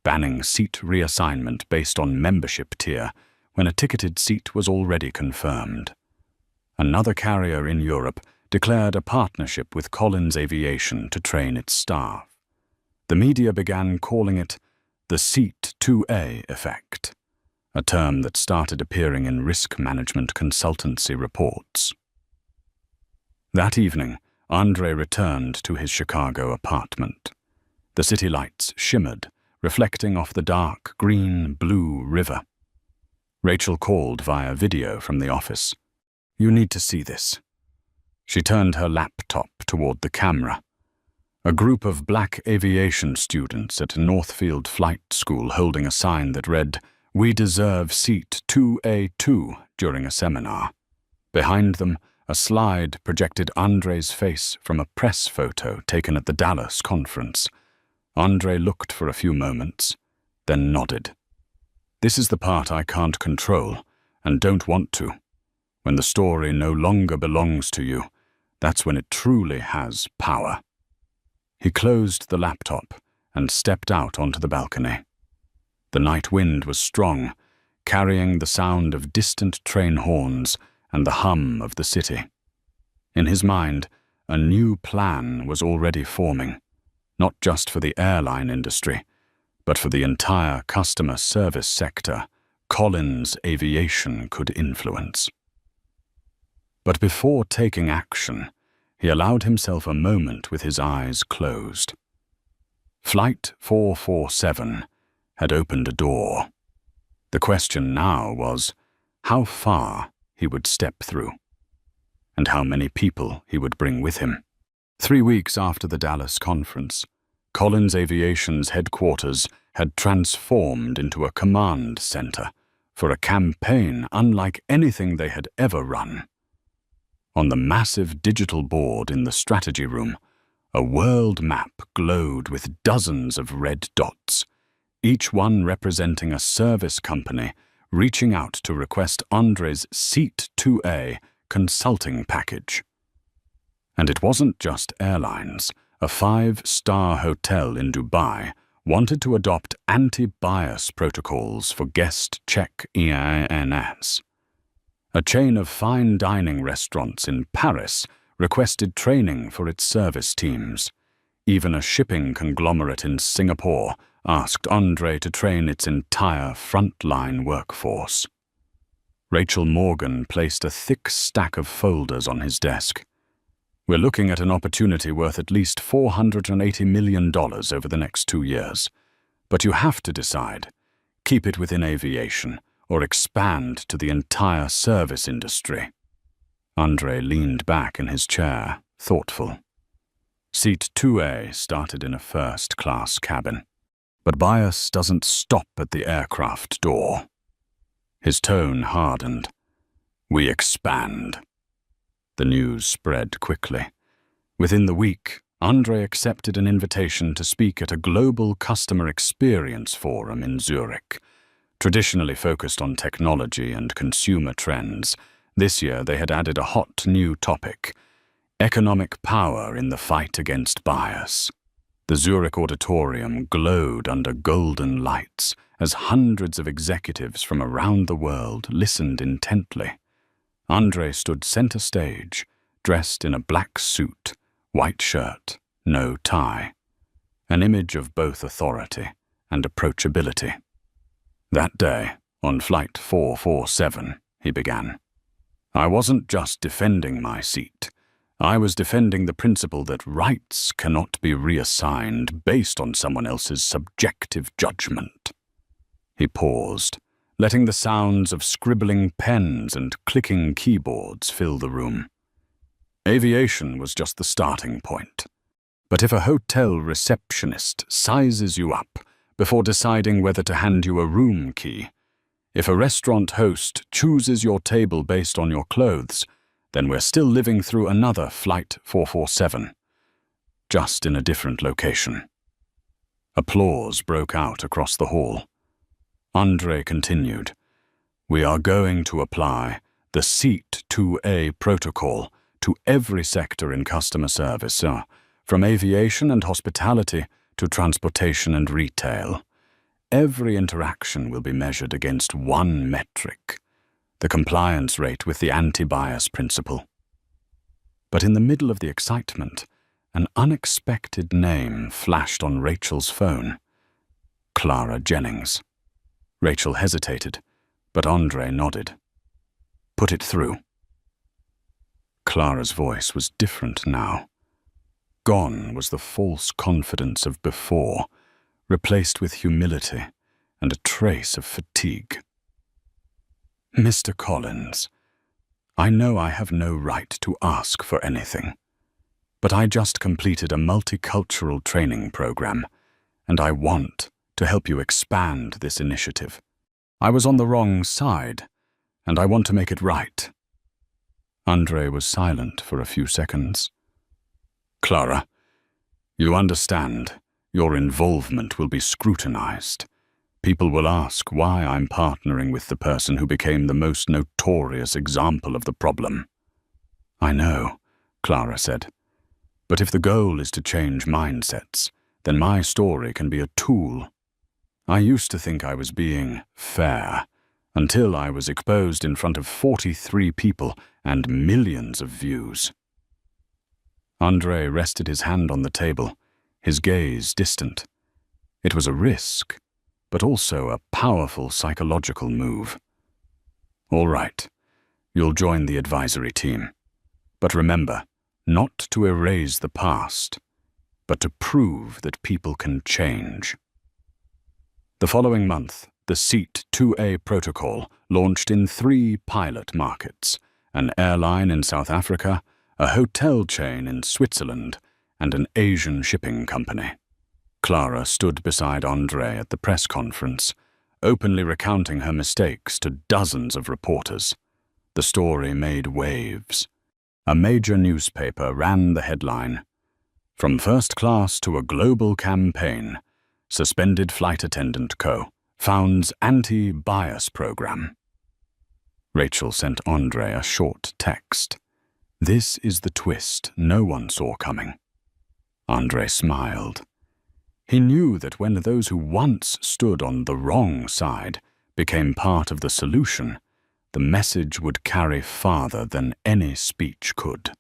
Speaker 1: banning seat reassignment based on membership tier when a ticketed seat was already confirmed. Another carrier in Europe declared a partnership with Collins Aviation to train its staff. The media began calling it the Seat 2A effect, a term that started appearing in risk management consultancy reports. That evening, Andre returned to his Chicago apartment. The city lights shimmered, reflecting off the dark green-blue river. Rachel called via video from the office. "You need to see this." She turned her laptop toward the camera. A group of black aviation students at Northfield Flight School holding a sign that read, "We deserve seat 2A2" during a seminar. Behind them, a slide projected Andre's face from a press photo taken at the Dallas conference. Andre looked for a few moments, then nodded. "This is the part I can't control, and don't want to. When the story no longer belongs to you, that's when it truly has power." He closed the laptop and stepped out onto the balcony. The night wind was strong, carrying the sound of distant train horns and the hum of the city. In his mind, a new plan was already forming, not just for the airline industry, but for the entire customer service sector Collins Aviation could influence. But before taking action, he allowed himself a moment with his eyes closed. Flight 447 had opened a door. The question now was how far he would step through, and how many people he would bring with him. 3 weeks after the Dallas conference, Collins Aviation's headquarters had transformed into a command center for a campaign unlike anything they had ever run. On the massive digital board in the strategy room, a world map glowed with dozens of red dots, each one representing a service company reaching out to request Andre's Seat 2A consulting package. And it wasn't just airlines. A 5-star hotel in Dubai wanted to adopt anti-bias protocols for guest check EINs. A chain of fine dining restaurants in Paris requested training for its service teams. Even a shipping conglomerate in Singapore asked Andre to train its entire frontline workforce. Rachel Morgan placed a thick stack of folders on his desk. We're looking at an opportunity worth at least $480 million over the next 2 years. But you have to decide. Keep it within aviation, or expand to the entire service industry. Andre leaned back in his chair, thoughtful. Seat 2A started in a first-class cabin. But bias doesn't stop at the aircraft door. His tone hardened. We expand. The news spread quickly. Within the week, Andre accepted an invitation to speak at a global customer experience forum in Zurich. Traditionally focused on technology and consumer trends, this year they had added a hot new topic: economic power in the fight against bias. The Zurich auditorium glowed under golden lights as hundreds of executives from around the world listened intently. Andre stood center stage, dressed in a black suit, white shirt, no tie, an image of both authority and approachability. That day, on Flight 447, he began. I wasn't just defending my seat. I was defending the principle that rights cannot be reassigned based on someone else's subjective judgment. He paused, letting the sounds of scribbling pens and clicking keyboards fill the room. Aviation was just the starting point. But if a hotel receptionist sizes you up before deciding whether to hand you a room key, if a restaurant host chooses your table based on your clothes, then we're still living through another Flight 447, just in a different location. Applause broke out across the hall. Andre continued, We are going to apply the Seat 2A protocol to every sector in customer service, from aviation and hospitality to transportation and retail. Every interaction will be measured against one metric: the compliance rate with the anti-bias principle. But in the middle of the excitement, an unexpected name flashed on Rachel's phone. Clara Jennings. Rachel hesitated, but Andre nodded. Put it through. Clara's voice was different now. Gone was the false confidence of before, replaced with humility and a trace of fatigue. Mr. Collins, I know I have no right to ask for anything, but I just completed a multicultural training program, and I want to help you expand this initiative. I was on the wrong side, and I want to make it right. Andre was silent for a few seconds. Clara, you understand, your involvement will be scrutinized. People will ask why I'm partnering with the person who became the most notorious example of the problem. I know, Clara said. But if the goal is to change mindsets, then my story can be a tool. I used to think I was being fair, until I was exposed in front of 43 people and millions of views. Andre rested his hand on the table, his gaze distant. It was a risk, but also a powerful psychological move. All right, you'll join the advisory team. But remember, not to erase the past, but to prove that people can change. The following month, the Seat 2A protocol launched in 3 pilot markets: an airline in South Africa, a hotel chain in Switzerland, and an Asian shipping company. Clara stood beside Andre at the press conference, openly recounting her mistakes to dozens of reporters. The story made waves. A major newspaper ran the headline, "From first class to a global campaign, Suspended Flight Attendant Co. founds anti-bias program." Rachel sent Andre a short text. This is the twist no one saw coming. Andre smiled. He knew that when those who once stood on the wrong side became part of the solution, the message would carry farther than any speech could.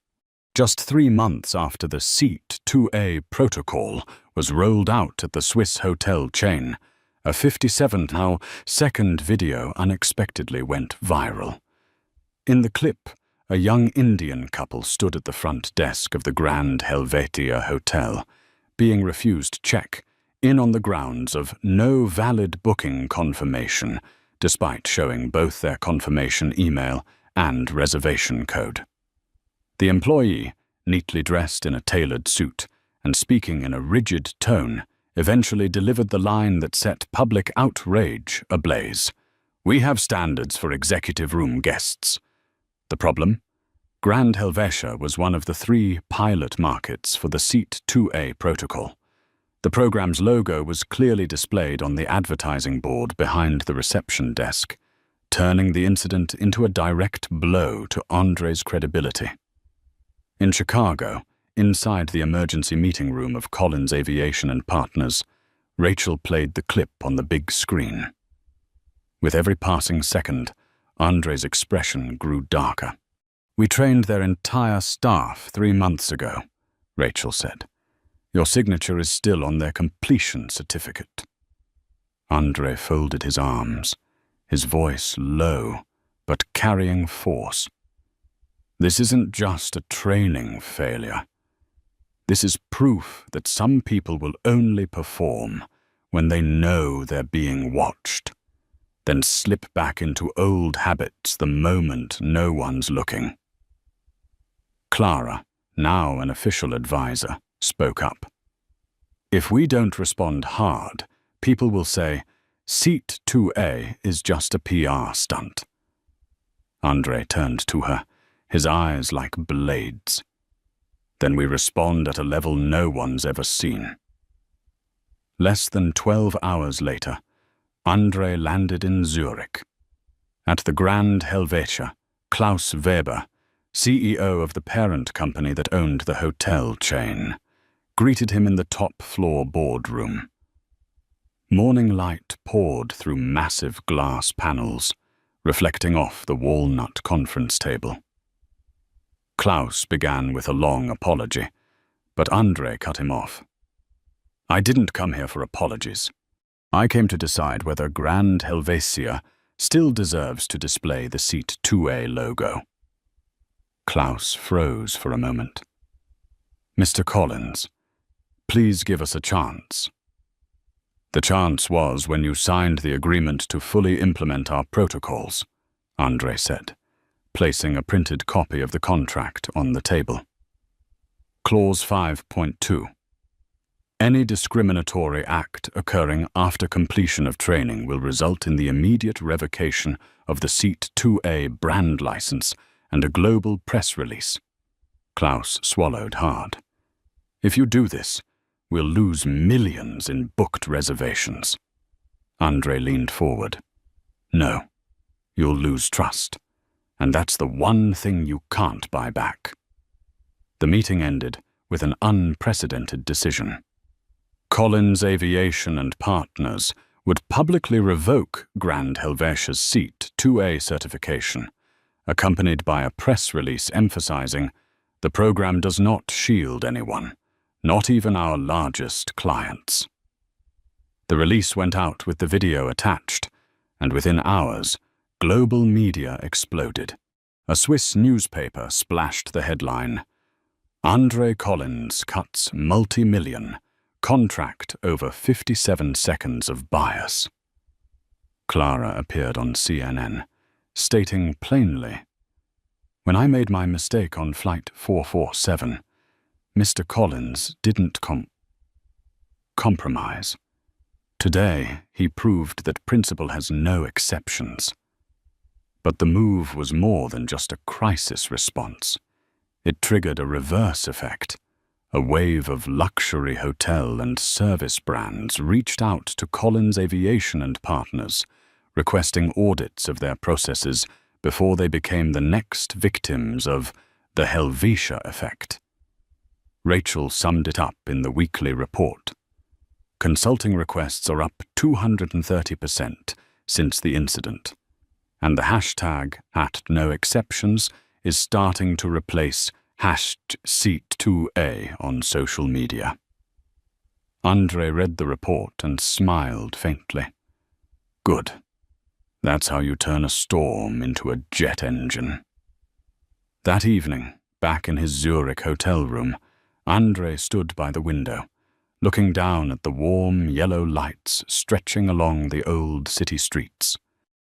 Speaker 1: Just 3 months after the Seat 2A protocol was rolled out at the Swiss hotel chain, a 57-second video unexpectedly went viral. In the clip, a young Indian couple stood at the front desk of the Grand Helvetia Hotel, being refused check-in on the grounds of no valid booking confirmation, despite showing both their confirmation email and reservation code. The employee, neatly dressed in a tailored suit and speaking in a rigid tone, eventually delivered the line that set public outrage ablaze. "We have standards for executive room guests." The problem? Grand Helvetia was one of the 3 pilot markets for the Seat 2A protocol. The program's logo was clearly displayed on the advertising board behind the reception desk, turning the incident into a direct blow to Andre's credibility. In Chicago, inside the emergency meeting room of Collins Aviation and Partners, Rachel played the clip on the big screen. With every passing second, Andre's expression grew darker. "We trained their entire staff 3 months ago," Rachel said. "Your signature is still on their completion certificate." Andre folded his arms, his voice low, but carrying force. "This isn't just a training failure. This is proof that some people will only perform when they know they're being watched, then slip back into old habits the moment no one's looking." Clara, now an official advisor, spoke up. "If we don't respond hard, people will say, Seat 2A is just a PR stunt." Andre turned to her, his eyes like blades. "Then we respond at a level no one's ever seen." Less than 12 hours later, Andre landed in Zurich. At the Grand Helvetia, Klaus Weber, CEO of the parent company that owned the hotel chain, greeted him in the top-floor boardroom. Morning light poured through massive glass panels, reflecting off the walnut conference table. Klaus began with a long apology, but Andre cut him off. "I didn't come here for apologies. I came to decide whether Grand Helvetia still deserves to display the Seat 2A logo." Klaus froze for a moment. "Mr. Collins, please give us a chance." "The chance was when you signed the agreement to fully implement our protocols," Andre said, placing a printed copy of the contract on the table. Clause 5.2. Any discriminatory act occurring after completion of training will result in the immediate revocation of the Seat 2A brand license and a global press release. Klaus swallowed hard. "If you do this, we'll lose millions in booked reservations." Andre leaned forward. "No, you'll lose trust, and that's the one thing you can't buy back." The meeting ended with an unprecedented decision. Collins Aviation and Partners would publicly revoke Grand Helvetia's Seat 2A certification, accompanied by a press release emphasizing, "The program does not shield anyone, not even our largest clients." The release went out with the video attached, and within hours, global media exploded. A Swiss newspaper splashed the headline, "Andre Collins cuts multi-million, contract over 57 seconds of bias." Clara appeared on CNN, stating plainly, "When I made my mistake on Flight 447, Mr. Collins didn't compromise. Today, he proved that principle has no exceptions." But the move was more than just a crisis response. It triggered a reverse effect. A wave of luxury hotel and service brands reached out to Collins Aviation and Partners, requesting audits of their processes before they became the next victims of the Helvetia effect. Rachel summed it up in the weekly report. Consulting requests are up 230% since the incident, and the hashtag #NoExceptions is starting to replace hashed Seat 2A on social media. Andre read the report and smiled faintly. Good. That's how you turn a storm into a jet engine. That evening, back in his Zurich hotel room, Andre stood by the window, looking down at the warm yellow lights stretching along the old city streets.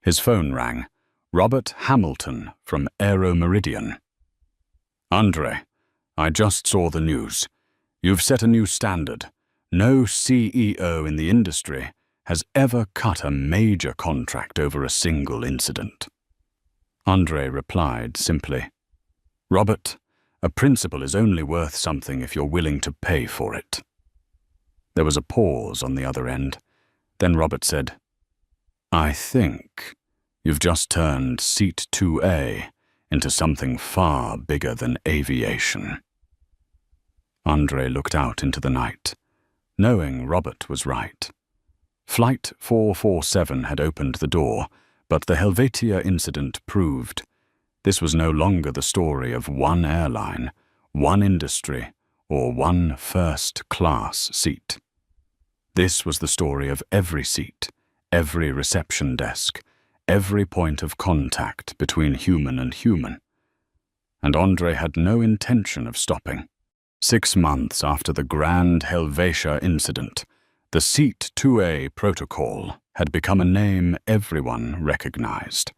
Speaker 1: His phone rang. Robert Hamilton from Aeromeridian. Andre, I just saw the news. You've set a new standard. No CEO in the industry has ever cut a major contract over a single incident. Andre replied simply, Robert, a principle is only worth something if you're willing to pay for it. There was a pause on the other end. Then Robert said, I think you've just turned Seat 2A into something far bigger than aviation. Andre looked out into the night, knowing Robert was right. Flight 447 had opened the door, but the Helvetia incident proved this was no longer the story of one airline, one industry, or one first-class seat. This was the story of every seat, every reception desk, every point of contact between human and human. And Andre had no intention of stopping. 6 months after the grand Helvetia incident, the Seat 2A protocol had become a name everyone recognized.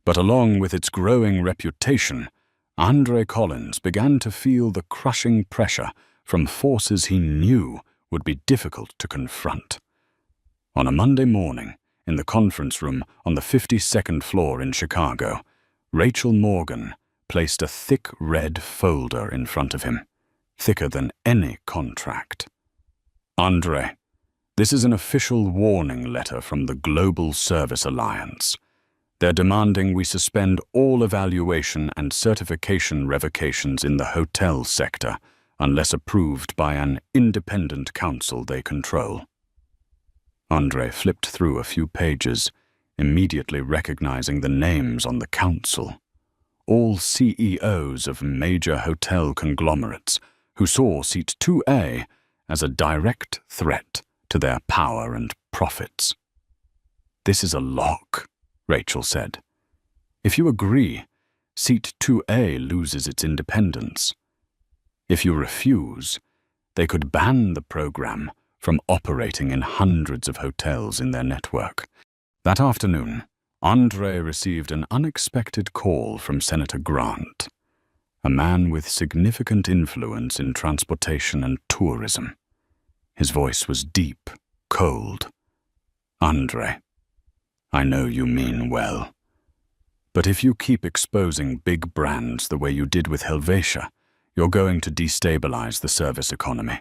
Speaker 1: But along with its growing reputation, Andre Collins began to feel the crushing pressure from forces he knew would be difficult to confront. On a Monday morning, in the conference room on the 52nd floor in Chicago, Rachel Morgan placed a thick red folder in front of him, thicker than any contract. Andre, this is an official warning letter from the Global Service Alliance. They're demanding we suspend all evaluation and certification revocations in the hotel sector unless approved by an independent council they control. Andre flipped through a few pages, immediately recognizing the names on the council. All CEOs of major hotel conglomerates who saw Seat 2A as a direct threat to their power and profits. This is a lock, Rachel said. If you agree, Seat 2A loses its independence. If you refuse, they could ban the program from operating in hundreds of hotels in their network. That afternoon, Andre received an unexpected call from Senator Grant, a man with significant influence in transportation and tourism. His voice was deep, cold. Andre, I know you mean well. But if you keep exposing big brands the way you did with Helvetia, you're going to destabilize the service economy.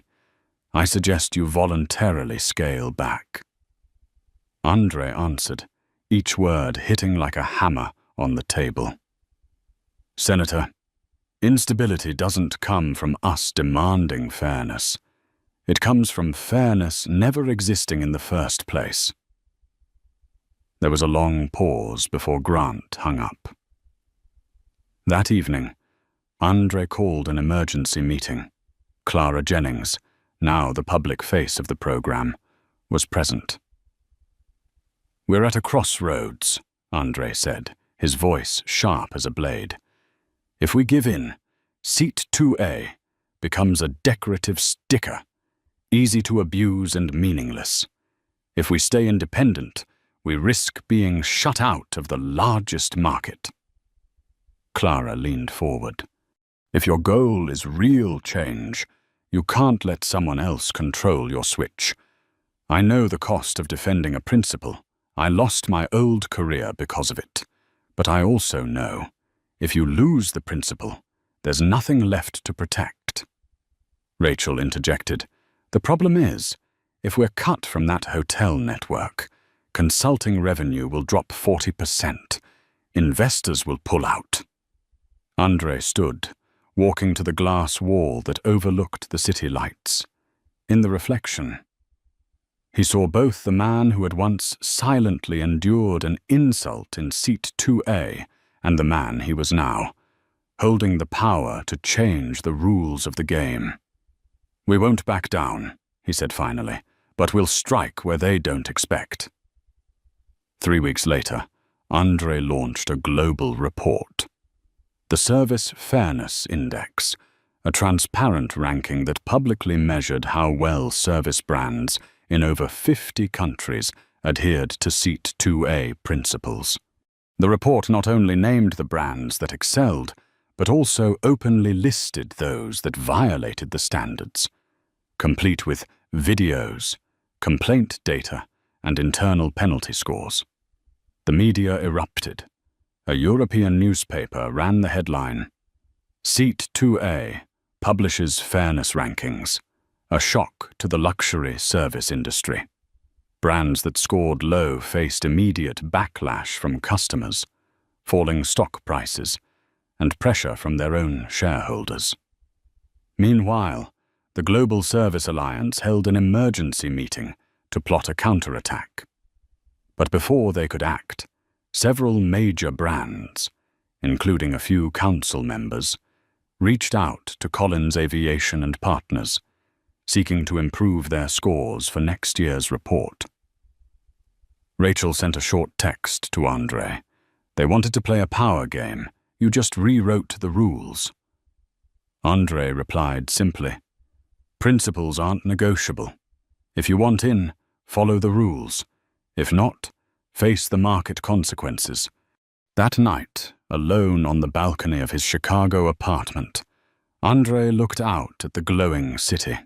Speaker 1: I suggest you voluntarily scale back. Andre answered, each word hitting like a hammer on the table. Senator, instability doesn't come from us demanding fairness. It comes from fairness never existing in the first place. There was a long pause before Grant hung up. That evening, Andre called an emergency meeting. Clara Jennings, now the public face of the program, was present. We're at a crossroads, Andre said, his voice sharp as a blade. If we give in, Seat 2A becomes a decorative sticker, easy to abuse and meaningless. If we stay independent, we risk being shut out of the largest market. Clara leaned forward. If your goal is real change, you can't let someone else control your switch. I know the cost of defending a principle. I lost my old career because of it. But I also know, if you lose the principle, there's nothing left to protect. Rachel interjected. The problem is, if we're cut from that hotel network, consulting revenue will drop 40%. Investors will pull out. Andre stood, walking to the glass wall that overlooked the city lights. In the reflection, he saw both the man who had once silently endured an insult in Seat 2A and the man he was now, holding the power to change the rules of the game. "We won't back down," he said finally, "but we'll strike where they don't expect." 3 weeks later, Andre launched a global report. The Service Fairness Index, a transparent ranking that publicly measured how well service brands in over 50 countries adhered to Seat 2A principles. The report not only named the brands that excelled, but also openly listed those that violated the standards, complete with videos, complaint data, and internal penalty scores. The media erupted. A European newspaper ran the headline, "Seat 2A publishes fairness rankings, a shock to the luxury service industry." Brands that scored low faced immediate backlash from customers, falling stock prices, and pressure from their own shareholders. Meanwhile, the Global Service Alliance held an emergency meeting to plot a counterattack. But before they could act, several major brands, including a few council members, reached out to Collins Aviation and Partners, seeking to improve their scores for next year's report. Rachel sent a short text to Andre. "They wanted to play a power game. You just rewrote the rules." Andre replied simply, "Principles aren't negotiable. If you want in, follow the rules. If not, face the market consequences." That night, alone on the balcony of his Chicago apartment, Andre looked out at the glowing city.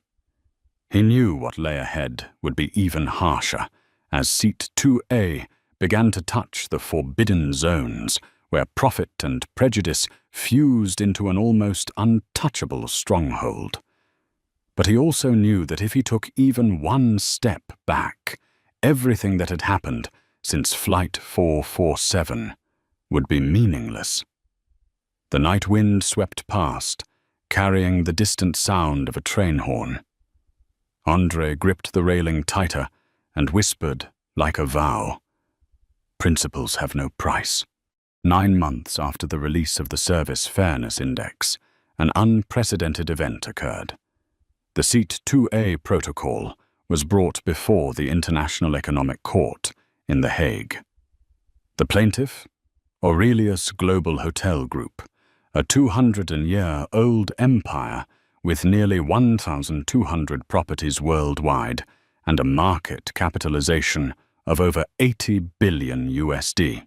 Speaker 1: He knew what lay ahead would be even harsher as Seat 2A began to touch the forbidden zones where profit and prejudice fused into an almost untouchable stronghold. But he also knew that if he took even one step back, everything that had happened since Flight 447 would be meaningless. The night wind swept past, carrying the distant sound of a train horn. Andre gripped the railing tighter and whispered, like a vow, "Principles have no price." 9 months after the release of the Service Fairness Index, an unprecedented event occurred. The Seat 2A protocol was brought before the International Economic Court in The Hague. The plaintiff, Aurelius Global Hotel Group, a 200-year-old empire with nearly 1,200 properties worldwide and a market capitalization of over $80 billion USD.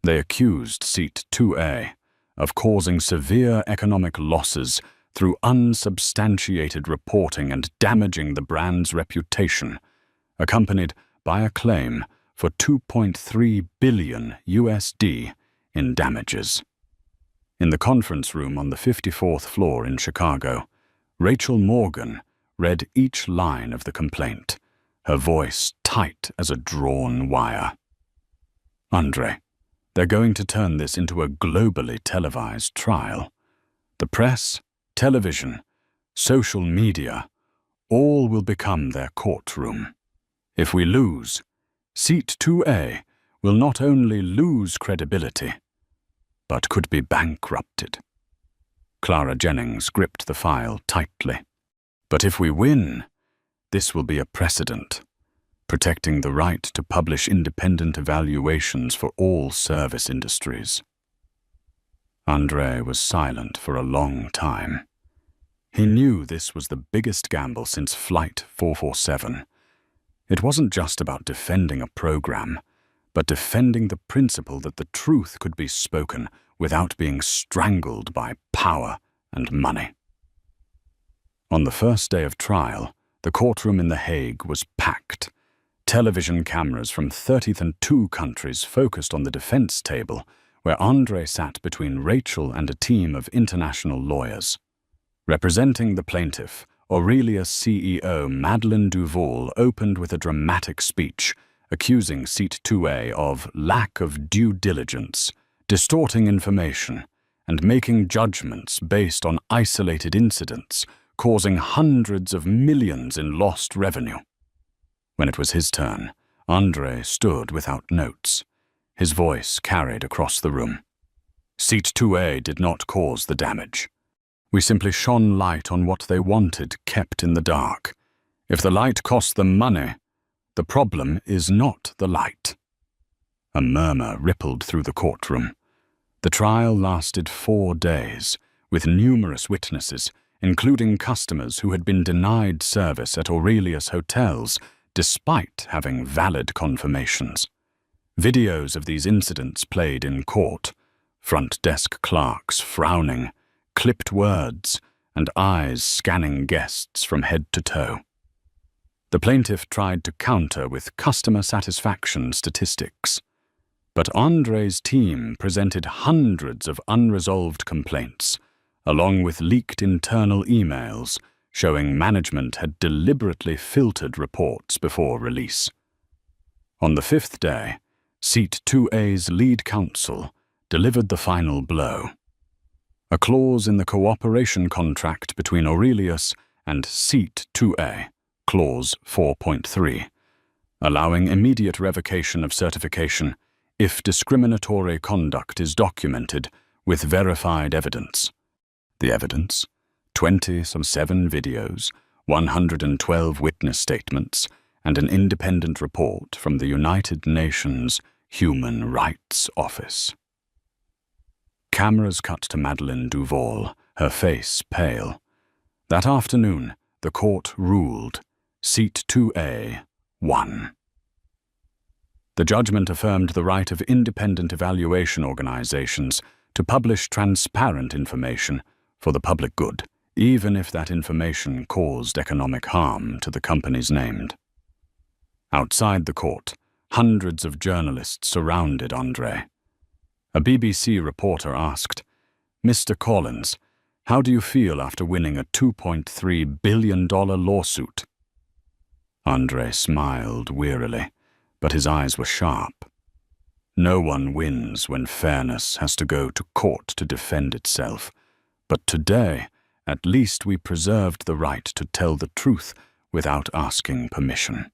Speaker 1: They accused Seat 2A of causing severe economic losses through unsubstantiated reporting and damaging the brand's reputation, accompanied by a claim for $2.3 billion USD in damages. In the conference room on the 54th floor in Chicago, Rachel Morgan read each line of the complaint, her voice tight as a drawn wire. "Andre, they're going to turn this into a globally televised trial. The press, television, social media, all will become their courtroom. If we lose, Seat 2A will not only lose credibility, but could be bankrupted." Clara Jennings gripped the file tightly. "But if we win, this will be a precedent, protecting the right to publish independent evaluations for all service industries." Andre was silent for a long time. He knew this was the biggest gamble since Flight 447. It wasn't just about defending a program, but defending the principle that the truth could be spoken without being strangled by power and money. On the first day of trial, the courtroom in The Hague was packed. Television cameras from 32 countries focused on the defense table, where Andre sat between Rachel and a team of international lawyers. Representing the plaintiff, Aurelius CEO Madeleine Duval opened with a dramatic speech, accusing Seat 2A of lack of due diligence, distorting information, and making judgments based on isolated incidents, causing hundreds of millions in lost revenue. When it was his turn, Andre stood without notes. His voice carried across the room. Seat 2A did not cause the damage. We simply shone light on what they wanted kept in the dark. If the light cost them money, the problem is not the light. A murmur rippled through the courtroom. The trial lasted 4 days, with numerous witnesses, including customers who had been denied service at Aurelius hotels despite having valid confirmations. Videos of these incidents played in court, front desk clerks frowning, clipped words, and eyes scanning guests from head to toe. The plaintiff tried to counter with customer satisfaction statistics, but Andre's team presented hundreds of unresolved complaints, along with leaked internal emails showing management had deliberately filtered reports before release. On the 5th day, Seat 2A's lead counsel delivered the final blow. A clause in the cooperation contract between Aurelius and Seat 2A, Clause 4.3, allowing immediate revocation of certification if discriminatory conduct is documented with verified evidence. The evidence? 27 videos, 112 witness statements, and an independent report from the United Nations Human Rights Office. Cameras cut to Madeleine Duval, her face pale. That afternoon, the court ruled Seat 2A won. The judgment affirmed the right of independent evaluation organizations to publish transparent information for the public good, even if that information caused economic harm to the companies named. Outside the court, hundreds of journalists surrounded Andre. A BBC reporter asked, "Mr. Collins, how do you feel after winning a $2.3 billion lawsuit?" Andre smiled wearily, but his eyes were sharp. No one wins when fairness has to go to court to defend itself, but today, at least we preserved the right to tell the truth without asking permission.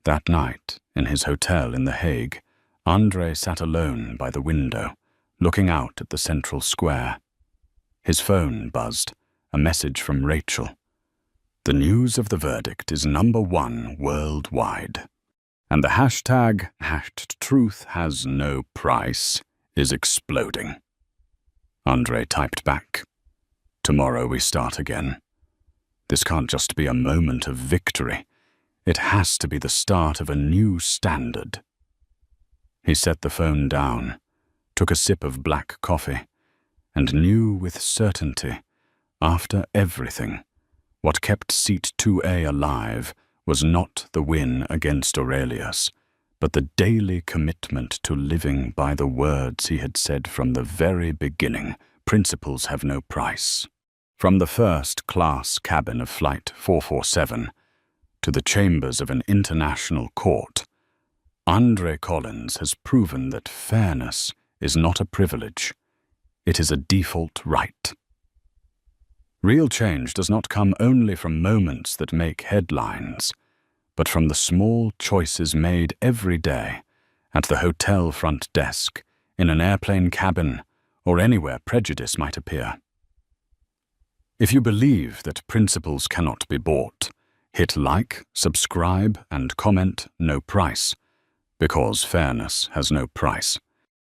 Speaker 1: That night, in his hotel in The Hague, Andre sat alone by the window, looking out at the central square. His phone buzzed, a message from Rachel. The news of the verdict is #1 worldwide, and the hashtag #truthhasnoprice is exploding. Andre typed back, "Tomorrow we start again. This can't just be a moment of victory. It has to be the start of a new standard." He set the phone down, took a sip of black coffee, and knew with certainty, after everything, what kept Seat 2A alive was not the win against Aurelius, but the daily commitment to living by the words he had said from the very beginning: principles have no price. From the first-class cabin of Flight 447 to the chambers of an international court, Andre Collins has proven that fairness is not a privilege. It is a default right. Real change does not come only from moments that make headlines, but from the small choices made every day at the hotel front desk, in an airplane cabin, or anywhere prejudice might appear. If you believe that principles cannot be bought, hit like, subscribe, and comment no price, because fairness has no price.